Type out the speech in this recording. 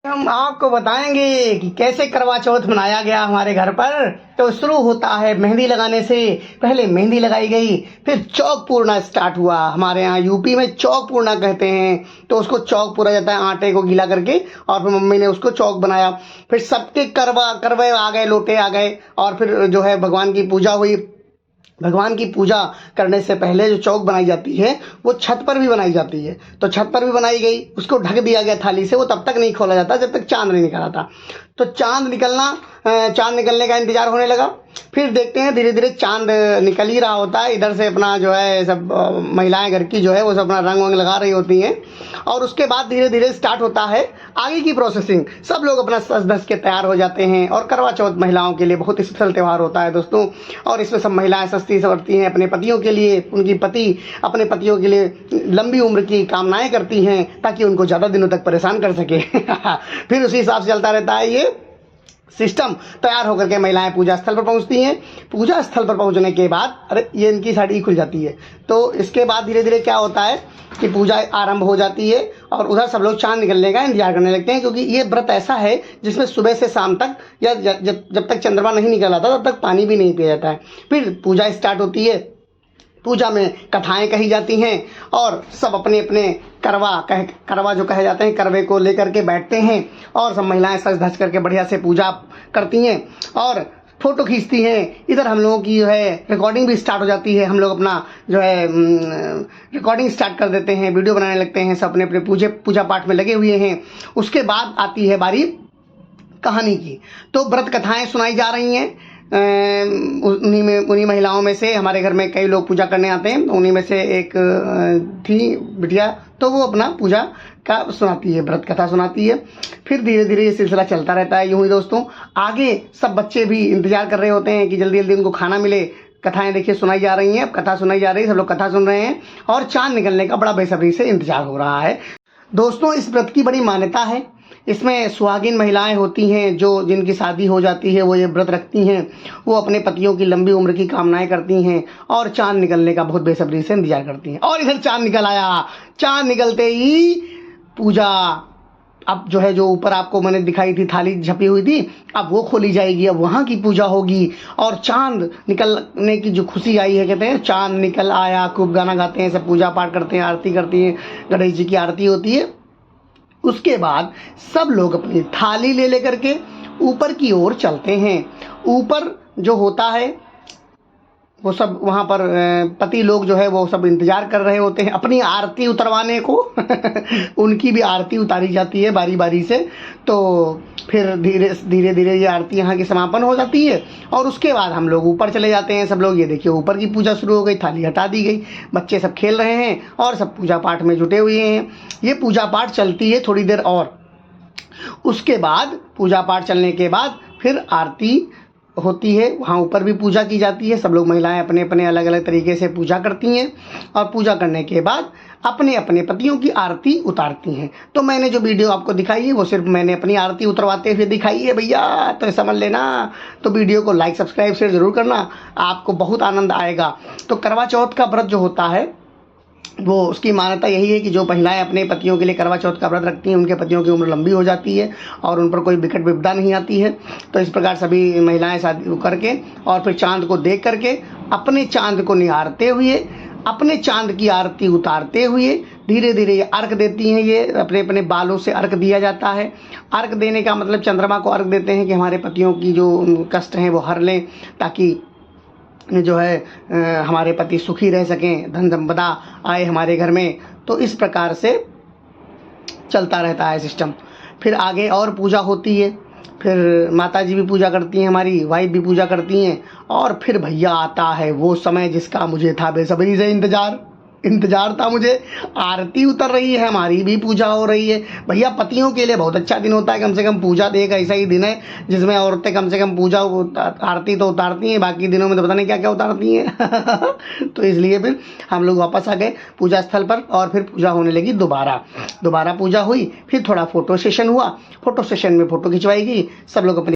हम आपको बताएंगे कि कैसे करवा चौथ मनाया गया हमारे घर पर। तो शुरू होता है मेहंदी लगाने से। पहले मेहंदी लगाई गई, फिर चौक पूरना स्टार्ट हुआ। हमारे यहाँ यूपी में चौक पूरना कहते हैं। तो उसको चौक पूरा जाता है आटे को गीला करके, और फिर मम्मी ने उसको चौक बनाया। फिर सबके करवे आ गए, लोटे आ गए, और फिर जो है भगवान की पूजा हुई। भगवान की पूजा करने से पहले जो चौक बनाई जाती है वो छत पर भी बनाई जाती है। तो छत पर भी बनाई गई, उसको ढक दिया गया थाली से। वो तब तक नहीं खोला जाता जब तक चांद नहीं निकला था। तो चांद निकलने का इंतजार होने लगा। फिर देखते हैं धीरे धीरे चांद निकल ही रहा होता है। इधर से अपना जो है सब महिलाएं घर की जो है वो सब अपना रंग वंग लगा रही होती हैं। और उसके बाद धीरे धीरे स्टार्ट होता है आगे की प्रोसेसिंग। सब लोग अपना सज धज के तैयार हो जाते हैं। और करवा चौथ महिलाओं के लिए बहुत स्पेशल त्यौहार होता है दोस्तों। और इसमें सब महिलाएं सजती संवरती हैं अपने पतियों के लिए। उनकी पति अपने पतियों के लिए लंबी उम्र की कामनाएं करती हैं ताकि उनको ज़्यादा दिनों तक परेशान कर सके। फिर उसी हिसाब से चलता रहता है ये सिस्टम। तैयार होकर के महिलाएं पूजा स्थल पर पहुंचती हैं। पूजा स्थल पर पहुंचने के बाद अरे ये इनकी साड़ी खुल जाती है। तो इसके बाद धीरे धीरे क्या होता है कि पूजा आरंभ हो जाती है। और उधर सब लोग चांद निकलने का इंतजार करने लगते हैं, क्योंकि ये व्रत ऐसा है जिसमें सुबह से शाम तक या जब तक चंद्रमा नहीं निकल आता तब तक पानी भी नहीं पिया जाता है। फिर पूजा स्टार्ट होती है। पूजा में कथाएं कही जाती हैं और सब अपने अपने करवा जो कहे जाते हैं करवे को लेकर के बैठते हैं। और सब महिलाएं सज धज करके बढ़िया से पूजा करती हैं और फोटो खींचती हैं। इधर हम लोगों की जो है रिकॉर्डिंग भी स्टार्ट हो जाती है। हम लोग अपना जो है रिकॉर्डिंग स्टार्ट कर देते हैं, वीडियो बनाने लगते हैं। सब अपने अपने पूजा पाठ में लगे हुए हैं। उसके बाद आती है बारी कहानी की। तो व्रत कथाएं सुनाई जा रही हैं। उन्हीं महिलाओं में से हमारे घर में कई लोग पूजा करने आते हैं। उन्हीं में से एक थी बिटिया, तो वो अपना पूजा का सुनाती है, व्रत कथा सुनाती है। फिर धीरे धीरे ये सिलसिला चलता रहता है यूं ही दोस्तों। आगे सब बच्चे भी इंतजार कर रहे होते हैं कि जल्दी जल्दी उनको खाना मिले। कथाएं देखिए सुनाई जा रही हैं, अब कथा सुनाई जा रही है, सब लोग कथा सुन रहे हैं और चांद निकलने का बड़ा बेसब्री से इंतजार हो रहा है दोस्तों। इस व्रत की बड़ी मान्यता है। इसमें सुहागिन महिलाएं होती हैं जो जिनकी शादी हो जाती है, वो ये व्रत रखती हैं। वो अपने पतियों की लंबी उम्र की कामनाएं करती हैं और चांद निकलने का बहुत बेसब्री से इंतजार करती हैं। और इधर चांद निकल आया। चांद निकलते ही पूजा अब जो है, जो ऊपर आपको मैंने दिखाई थी थाली झपी हुई थी, अब वो खोली जाएगी। अब वहाँ की पूजा होगी। और चांद निकलने की जो खुशी आई है, कहते हैं चांद निकल आया, खूब गाना गाते हैं, सब पूजा पाठ करते हैं, आरती करती हैं, गणेश जी की आरती होती है। उसके बाद सब लोग अपनी थाली ले लेकर के ऊपर की ओर चलते हैं। ऊपर जो होता है वो सब वहाँ पर पति लोग जो है वो सब इंतजार कर रहे होते हैं अपनी आरती उतरवाने को। उनकी भी आरती उतारी जाती है बारी बारी से। तो फिर धीरे धीरे ये आरती यहाँ की समापन हो जाती है। और उसके बाद हम लोग ऊपर चले जाते हैं। सब लोग ये देखिए ऊपर की पूजा शुरू हो गई, थाली हटा दी गई, बच्चे सब खेल रहे हैं और सब पूजा पाठ में जुटे हुए हैं। ये पूजा पाठ चलती है थोड़ी देर और। उसके बाद पूजा पाठ चलने के बाद फिर आरती होती है। वहाँ ऊपर भी पूजा की जाती है। सब लोग महिलाएं अपने अपने अलग अलग तरीके से पूजा करती हैं और पूजा करने के बाद अपने अपने पतियों की आरती उतारती हैं। तो मैंने जो वीडियो आपको दिखाई है वो सिर्फ मैंने अपनी आरती उतरवाते हुए दिखाई है भैया, तो समझ लेना। तो वीडियो को लाइक सब्सक्राइब शेयर ज़रूर करना, आपको बहुत आनंद आएगा। तो करवा चौथ का व्रत जो होता है वो उसकी मान्यता यही है कि जो महिलाएं अपने पतियों के लिए करवा चौथ का व्रत रखती हैं उनके पतियों की उम्र लंबी हो जाती है और उन पर कोई विकट विपदा नहीं आती है। तो इस प्रकार सभी महिलाएं शादी करके और फिर चांद को देख करके अपने चांद को निहारते हुए, अपने चांद की आरती उतारते हुए धीरे धीरे ये अर्घ देती हैं। ये अपने अपने बालों से अर्घ दिया जाता है। अर्घ देने का मतलब चंद्रमा को अर्घ देते हैं कि हमारे पतियों की जो कष्ट हैं वो हर लें, ताकि जो है हमारे पति सुखी रह सकें, धन संपदा आए हमारे घर में। तो इस प्रकार से चलता रहता है सिस्टम। फिर आगे और पूजा होती है। फिर माता जी भी पूजा करती हैं, हमारी वाइफ भी पूजा करती हैं। और फिर भैया आता है वो समय जिसका मुझे था बेसब्री से इंतजार था मुझे। आरती उतर रही है, हमारी भी पूजा हो रही है। भैया पतियों के लिए बहुत अच्छा दिन होता है। कम से कम पूजा एक ऐसा ही दिन है जिसमें औरतें कम से कम पूजा आरती तो उतारती हैं, बाकी दिनों में तो पता नहीं क्या क्या उतारती हैं। तो इसलिए फिर हम लोग वापस आ गए पूजा स्थल पर और फिर पूजा होने लगी दोबारा पूजा हुई। फिर थोड़ा फोटो सेशन हुआ। फोटो सेशन में फ़ोटो खिंचवाई गई। सब लोग अपने